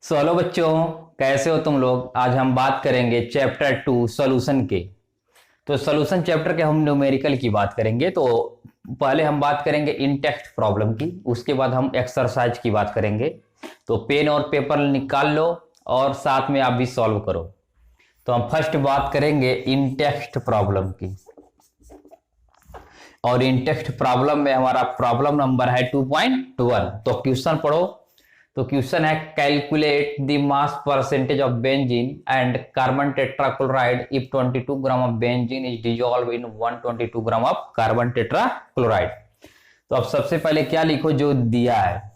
Hello बच्चों, कैसे हो तुम लोग। आज हम बात करेंगे चैप्टर 2 सॉल्यूशन के। तो सॉल्यूशन चैप्टर के हम न्यूमेरिकल की बात करेंगे। तो पहले हम बात करेंगे इन टेक्स्ट प्रॉब्लम की, उसके बाद हम एक्सरसाइज की बात करेंगे। तो पेन और पेपर निकाल लो और साथ में आप भी सॉल्व करो। तो हम फर्स्ट बात करेंगे इन टेक्स्ट प्रॉब्लम की। और इन टेक्स्ट प्रॉब्लम में हमारा प्रॉब्लम नंबर है 2.1। तो क्वेश्चन पढ़ो। तो क्वेश्चन है calculate the mass percentage of benzene and carbon tetrachloride if 22 gram of benzene is dissolve in 122 gram of carbon tetrachloride. तो अब सबसे पहले क्या लिखो जो दिया है,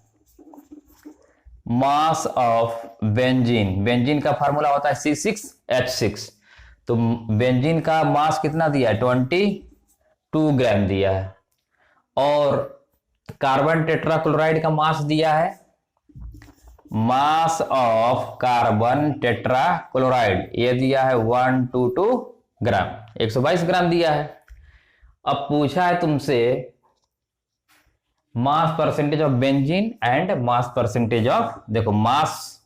मास ऑफ बेंजीन। बेंजीन का फार्मूला होता है C6H6। तो बेंजीन का मास कितना दिया है, 22 ग्राम दिया है। और कार्बन टेट्राक्लोराइड का मास दिया है, मास ऑफ कार्बन टेट्राक्लोराइड ये दिया है 122 ग्राम, 122 ग्राम दिया है। अब पूछा है तुमसे mass percentage of benzene and mass percentage of, देखो मास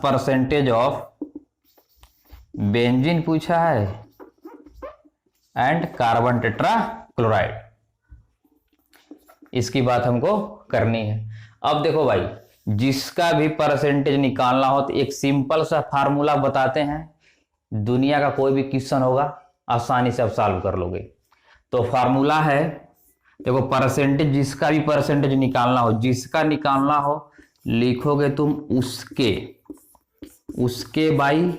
परसेंटेज ऑफ बेंजीन पूछा है एंड कार्बन टेट्राक्लोराइड, इसकी बात हमको करनी है। अब देखो भाई, जिसका भी परसेंटेज निकालना हो तो एक सिंपल सा फार्मूला बताते हैं। दुनिया का कोई भी क्वेश्चन होगा आसानी से आप सॉल्व कर लोगे। तो फार्मूला है, देखो परसेंटेज, जिसका भी परसेंटेज निकालना हो, जिसका निकालना हो लिखोगे तुम उसके बाई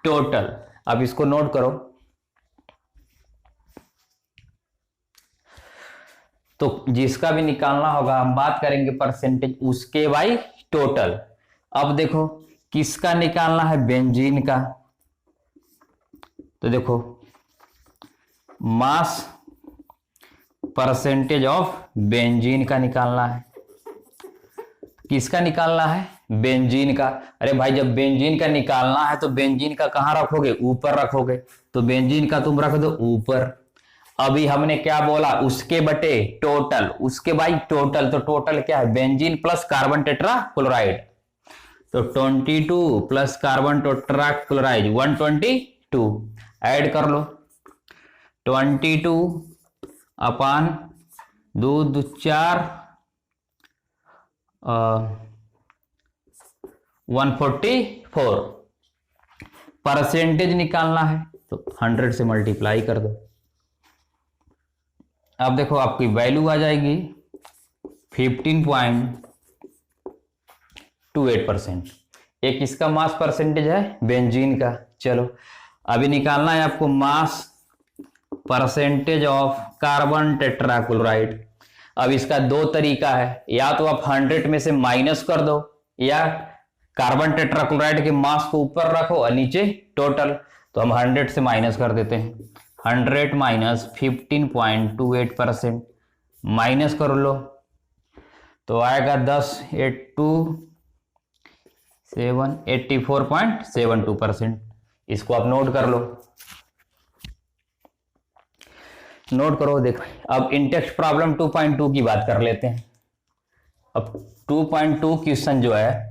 टोटल। अब इसको नोट करो। तो जिसका भी निकालना होगा हम बात करेंगे परसेंटेज उसके बाई टोटल। अब देखो किसका निकालना है, बेंजीन का। तो देखो मास परसेंटेज ऑफ बेंजीन का निकालना है। किसका निकालना है, बेंजीन का। अरे भाई जब बेंजीन का निकालना है तो बेंजीन का कहां रखोगे, ऊपर रखोगे। तो बेंजीन का तुम रख दो ऊपर। अभी हमने क्या बोला, उसके बटे टोटल, उसके बाई टोटल। तो टोटल क्या है, बेंजीन प्लस कार्बन टेट्राक्लोराइड। तो 22 प्लस कार्बन टेट्राक्लोराइड 122 ऐड कर लो। 22 अपान 2 2 4 144 परसेंटेज निकालना है तो 100 से मल्टीप्लाई कर दो। अब देखो आपकी वैल्यू आ जाएगी 15.28%। एक इसका मास परसेंटेज है बेंजीन का। चलो अभी निकालना है आपको mass percentage of carbon tetrachloride. अब इसका दो तरीका है, या तो आप 100 में से माइनस कर दो, या कार्बन टेट्राक्लोराइड के मास को ऊपर रखो और नीचे टोटल। तो हम 100 से माइनस कर देते हैं। 100 माइनस 15.28% माइनस कर लो तो आएगा 10 8 2 7 84.72%। इसको आप नोट कर लो, नोट करो। देखो अब इंटेक्स्ट प्रॉब्लम 2.2 की बात कर लेते हैं। अब 2.2 क्वेश्चन जो है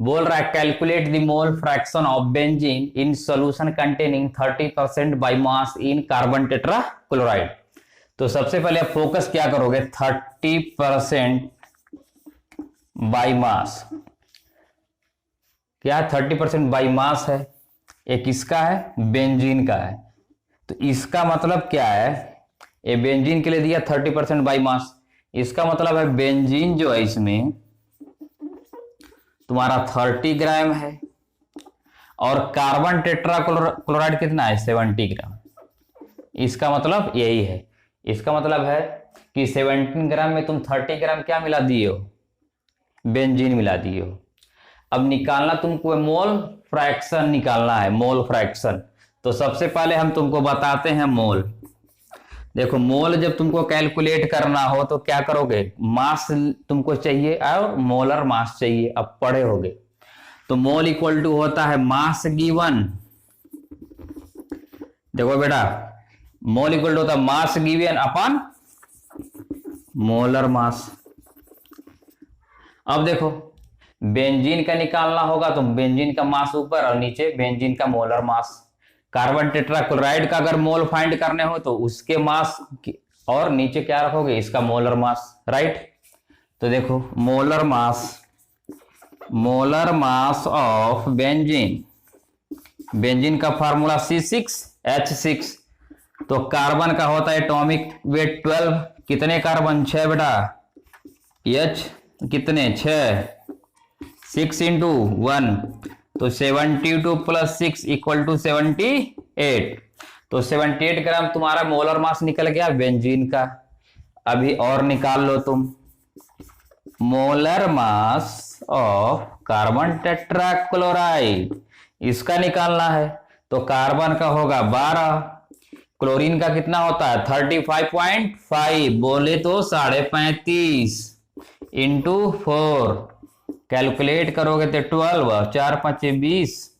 बोल रहा है calculate the mole fraction of benzene in solution containing 30% by mass in carbon tetrachloride. तो सबसे पहले आप फोकस क्या करोगे, 30% बाय मास। क्या 30% बाय मास है, एक इसका है बेंजीन का है। तो इसका मतलब क्या है, ये बेंजीन के लिए दिया 30% बाय मास। इसका मतलब है बेंजीन जो है इसमें तुम्हारा 30 ग्राम है और कार्बन टेट्राक्लोराइड कितना है, 70 ग्राम। इसका मतलब यही है, इसका मतलब है कि 17 ग्राम में तुम 30 ग्राम क्या मिला दिए हो, बेंजीन मिला दिए हो। अब निकालना तुमको मोल फ्रैक्शन निकालना है, मोल फ्रैक्शन। तो सबसे पहले हम तुमको बताते हैं मोल। देखो मोल जब तुमको कैलकुलेट करना हो तो क्या करोगे, मास तुमको चाहिए और मोलर मास चाहिए। अब पढ़े होगे तो मोल इक्वल टू होता है मास गिवन। देखो बेटा मोल इक्वल टू होता है mass given upon molar mass. अब देखो बेंजीन का निकालना होगा तो बेंजीन का मास ऊपर और नीचे बेंजीन का मोलर मास। कार्बन टेट्राक्लोराइड का अगर मोल फाइंड करने हो तो उसके मास और नीचे क्या रखोगे, इसका मोलर मास, राइट। तो देखो molar mass of benzene, benzene का फार्मूला C6H6। तो कार्बन का होता है एटॉमिक वेट 12, कितने कार्बन 6 बेटा, H कितने 6, 6 इंटू 1, तो 72 प्लस 6 इक्वल टू 78। तो 78 ग्राम तुम्हारा मोलर मास निकल गया बेंजीन का। अभी और निकाल लो तुम, molar mass of carbon tetrachloride, इसका निकालना है। तो कार्बन का होगा 12, क्लोरीन का कितना होता है 35.5, बोले तो 35.5 इंटू 4, कैलकुलेट करोगे तो 12, 4 5 20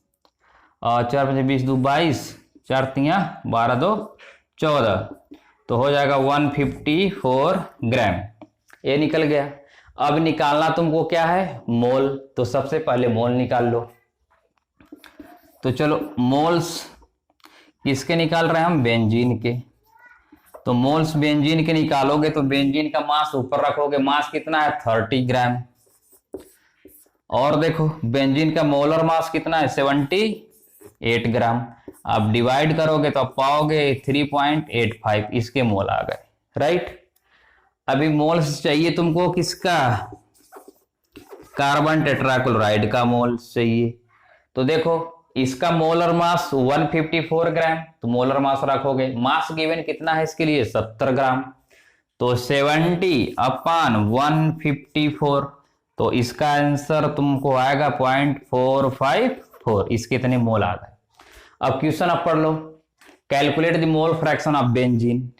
और 4 5 20 2 22, 4 3 12 2 14, तो हो जाएगा 154 ग्राम, ये निकल गया। अब निकालना तुमको क्या है, मोल। तो सबसे पहले मोल निकाल लो। तो चलो मोल्स किसके निकाल रहे हैं हम, बेंजीन के। तो मोल्स बेंजीन के निकालोगे तो बेंजीन का मास ऊपर रखोगे, मास कितना है 30 ग्राम। और देखो बेंजीन का मोलर मास कितना है 78 ग्राम। आप डिवाइड करोगे तो आप पाओगे 3.85, इसके मोल आ गए, राइट। अभी मोल्स चाहिए तुमको किसका, कार्बन टेट्राक्लोराइड का मोल्स चाहिए। तो देखो इसका मोलर मास 154 ग्राम, तो मोलर मास रखोगे। मास गिवन कितना है इसके लिए 70 ग्राम, तो 70/154, तो इसका आंसर तुमको आएगा 0.454, इसके इतने मोल आ गए। अब क्वेश्चन आप पढ़ लो, calculate the mole fraction of benzene.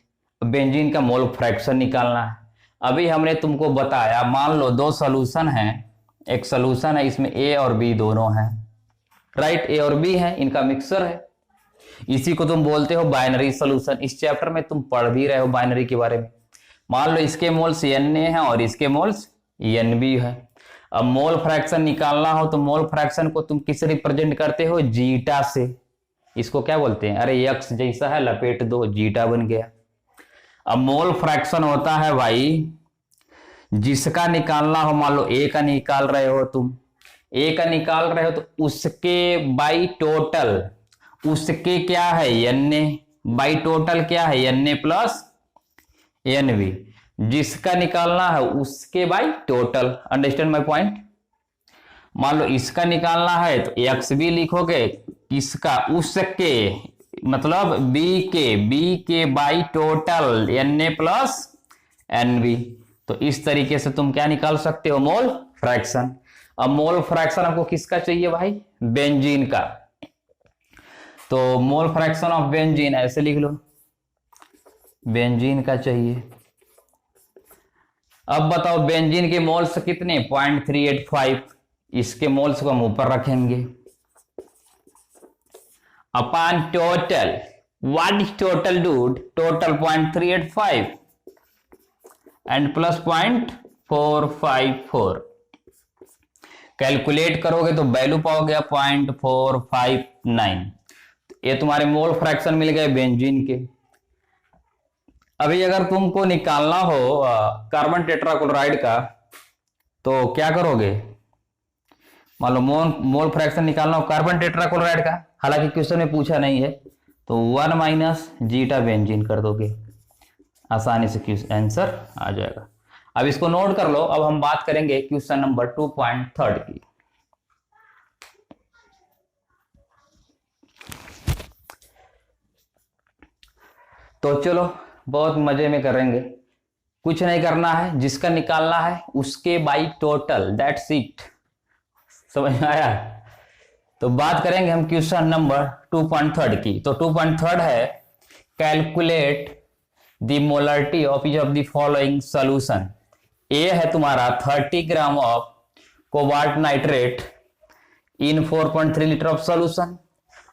Benzene का मोल फ्रैक्शन निकालना है। अभी हमने तुमको बताया, मान लो दो सोल्यूशन है, एक सोल्यूशन है इसमें A और B दोनों हैं, राइट। A और B है, इनका मिक्सर है, इसी को तुम बोलते हो बाइनरी सोल्यूशन। इस चैप्टर में तुम पढ़ भी रहे हो बाइनरी के बारे में। मान लो इसके मोल्स Na है और इसके मोल्स Nb है। अब मोल फ्रैक्शन निकालना हो तो मोल फ्रैक्शन को तुम किससे रिप्रेजेंट करते हो, जीटा से। इसको क्या बोलते हैं, अरे x जैसा है लपेट दो, जीटा बन गया। अब मोल फ्रैक्शन होता है भाई जिसका निकालना हो, मान लो A का निकाल रहे हो तुम, A का निकाल रहे हो तो उसके बाई टोटल, उसके क्या है Na, बाई टोटल क्या है Na प्लस Nb, जिसका निकालना है उसके by total. Understand my point. मान लो इसका निकालना है तो XB लिखोगे, इसका उसके मतलब B के by total Na plus Nb। तो इस तरीके से तुम क्या निकाल सकते हो, मोल फ्रैक्शन। अब मोल फ्रैक्शन आपको किसका चाहिए भाई, बेंजीन का। तो मोल फ्रैक्शन ऑफ बेंजीन ऐसे लिख लो, बेंजीन का चाहिए। अब बताओ बेंजीन के मोल्स कितने 0.385, इसके मोल्स को हम ऊपर रखेंगे। Upon total, what is total dude, total 0.385 and plus 0.454, calculate करोगे तो वैल्यू पाओगे 0.459। ये तुम्हारे मोल फ्रैक्शन मिल गए बेंजीन के। अभी अगर तुमको निकालना हो कार्बन टेट्राक्लोराइड का तो क्या करोगे, मान लो मोल फ्रैक्शन निकालना हो कार्बन टेट्राक्लोराइड का, हालांकि क्वेश्चन में पूछा नहीं है, तो 1 माइनस जीटा बेंजीन कर दोगे, आसानी से क्वेश्चन आंसर आ जाएगा। अब इसको नोट कर लो। अब हम बात करेंगे क्वेश्चन नंबर 2.3 की। तो चलो बहुत मजे में करेंगे, कुछ नहीं करना है, जिसका निकालना है उसके बाई टोटल, दैट्स इट। समझ में आया। तो बात करेंगे हम क्वेश्चन नंबर 2.3 की। तो 2.3 है, calculate the molarity of each of the following solution. A है तुम्हारा 30 gram of cobalt nitrate in 4.3 litre of solution,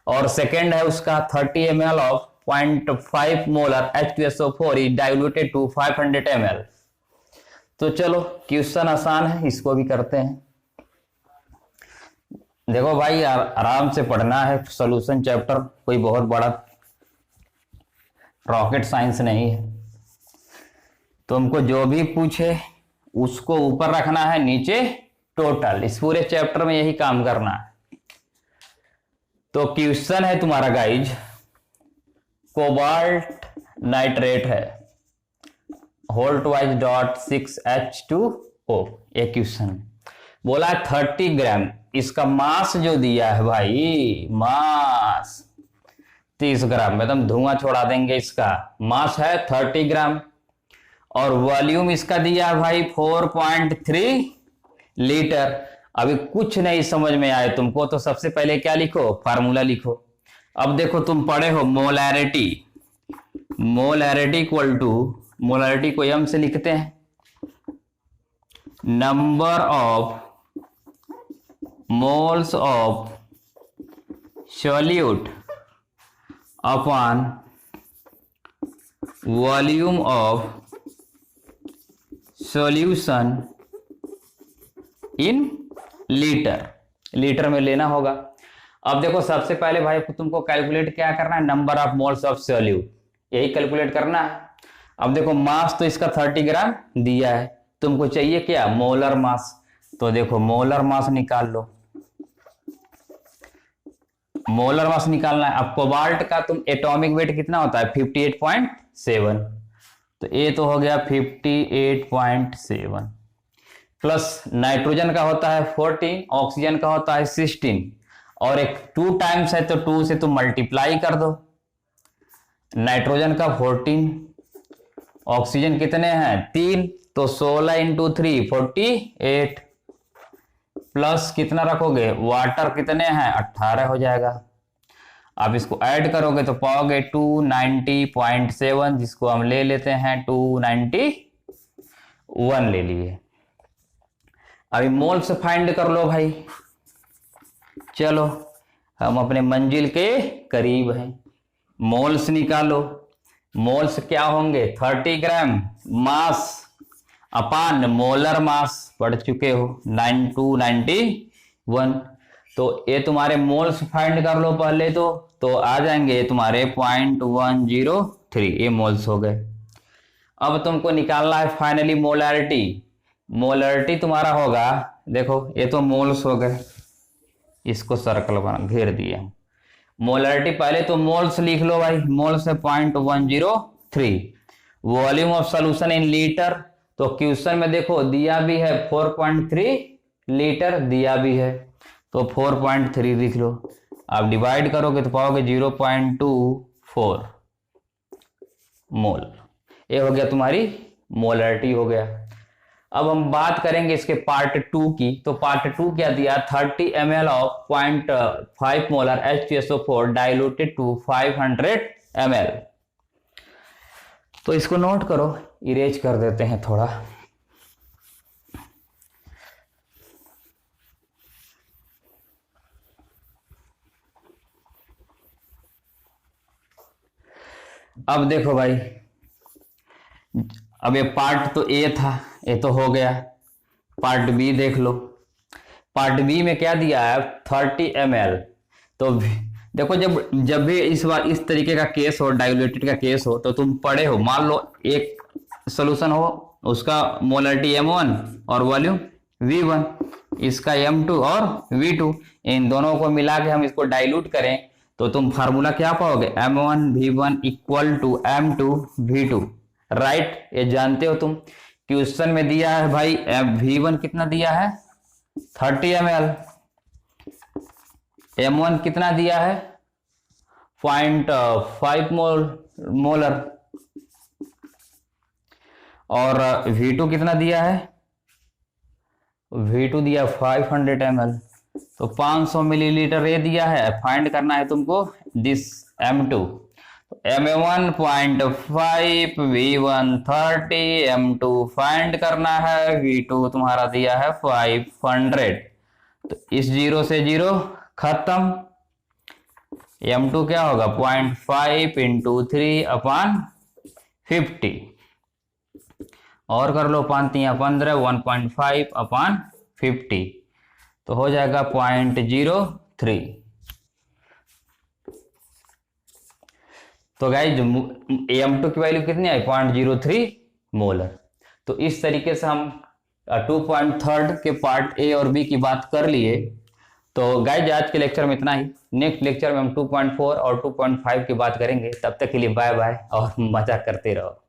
और सेकेंड है उसका 30 ml of 0.5 molar H2SO4 is diluted to 500 ml। तो चलो क्वेश्चन आसान है, इसको भी करते हैं। देखो भाई आराम से पढ़ना है, सॉल्यूशन चैप्टर कोई बहुत बड़ा रॉकेट साइंस नहीं है। तुमको जो भी पूछे उसको ऊपर रखना है, नीचे टोटल। इस पूरे चैप्टर में यही काम करना है। तो क्वेश्चन है तुम्हारा गाइज, कोबाल्ट नाइट्रेट है, H2O, ये क्वेश्चन बोला 30 ग्राम। इसका मास जो दिया है भाई, मास 30 ग्राम, एकदम धुआं छोड़ा देंगे। इसका मास है 30 ग्राम और वॉल्यूम इसका दिया है भाई 4.3 लीटर। अभी कुछ नहीं समझ में आए तुमको तो सबसे पहले क्या लिखो, फार्मूला लिखो। अब देखो तुम पढ़े हो molarity, molarity equal to, molarity को m से लिखते हैं, number of moles of solute upon volume of solution in litre. Litre में लेना होगा। अब देखो सबसे पहले भाई तुमको कैलकुलेट क्या करना है, number of moles of solute, यही कैलकुलेट करना है। अब देखो मास तो इसका 30 ग्राम दिया है, तुमको चाहिए क्या, मोलर मास। तो देखो मोलर मास निकाल लो, मोलर मास निकालना है। अब कोबाल्ट का तुम एटॉमिक वेट कितना होता है, 58.7, तो ये तो हो गया 58.7 प्लस नाइट्रोजन का होता है 14, ऑक्सीजन का होता है 16 और एक 2 टाइम्स है तो 2 से तुम मल्टीप्लाई कर दो। नाइट्रोजन का 14, ऑक्सीजन कितने हैं 3, तो 16 इंटू 3 48 प्लस कितना रखोगे, वाटर कितने हैं 18 हो जाएगा। अब इसको ऐड करोगे तो पाओगे 290.7, जिसको हम ले लेते हैं 291 ले लिए। अभी मोल्स फाइंड कर लो भाई। चलो हम अपने मंजिल के करीब हैं, मोल्स निकालो। मोल्स क्या होंगे, 30 ग्राम मास अपान मोलर मास, पढ़ चुके हो 291। तो ये तुम्हारे मोल्स फाइंड कर लो पहले तो आ जाएंगे तुम्हारे 0.103, ये मोल्स हो गए। अब तुमको निकालना है फाइनली मोलैरिटी। मोलैरिटी तुम्हारा होगा, देखो ये तो मोल्स हो गए, इसको सर्कल बना घेर दिया। मोलैरिटी पहले तो मोल्स लिख लो भाई, मोल्स है 0.103। Volume of solution in litre, तो क्वेश्चन में देखो दिया भी है 4.3 लीटर दिया भी है, तो 4.3 लिख लो। आप डिवाइड करोगे तो पाओगे 0.24 मोल। ये हो गया तुम्हारी मोलैरिटी हो गया। अब हम बात करेंगे इसके पार्ट 2 की। तो पार्ट 2 क्या दिया, 30 ml of 0.5 molar H2SO4 diluted to 500 ml। तो इसको नोट करो, इरेज कर देते हैं थोड़ा। अब देखो भाई, अब ये पार्ट तो ए था, ये तो हो गया। पार्ट बी देख लो। पार्ट बी में क्या दिया है, 30 ml। तो देखो जब भी इस बार इस तरीके का केस हो, डाइल्यूटेड का केस हो, तो तुम पढ़े हो, मान लो एक सॉल्यूशन हो, उसका मोलैरिटी M1 और वॉल्यूम V1, इसका M2 और V2, इन दोनों को मिला के हम इसको डाइल्यूट करें तो तुम फार्मूला क्या पाओगे, M1V1 equal to M2V2, right. ये जानते हो तुम। क्वेश्चन में दिया है भाई V1 कितना दिया है 30 ml, M1 कितना दिया है 0.5 मोलर और V2 कितना दिया है, V2 दिया 500 ml, तो 500 मिलीलीटर ये दिया है। फाइंड करना है तुमको this M2, M1 0.5, V1 30, M2 find करना है, V2 तुम्हारा दिया है 500। तो इस 0 से 0 खत्म। M2 क्या होगा 0.5 इंटू 3 अपॉन 50 और कर लो 5×3 = 15, 1.5 अपॉन 50, तो हो जाएगा 0.03। तो गाइज AM2 की वैल्यू कितनी आई? 0.03 मोलर। तो इस तरीके से हम 2.3 के पार्ट ए और बी की बात कर लिए। तो गाइज आज के लेक्चर में इतना ही। नेक्स्ट लेक्चर में हम 2.4 और 2.5 की बात करेंगे। तब तक के लिए बाय बाय और मजा करते रहो।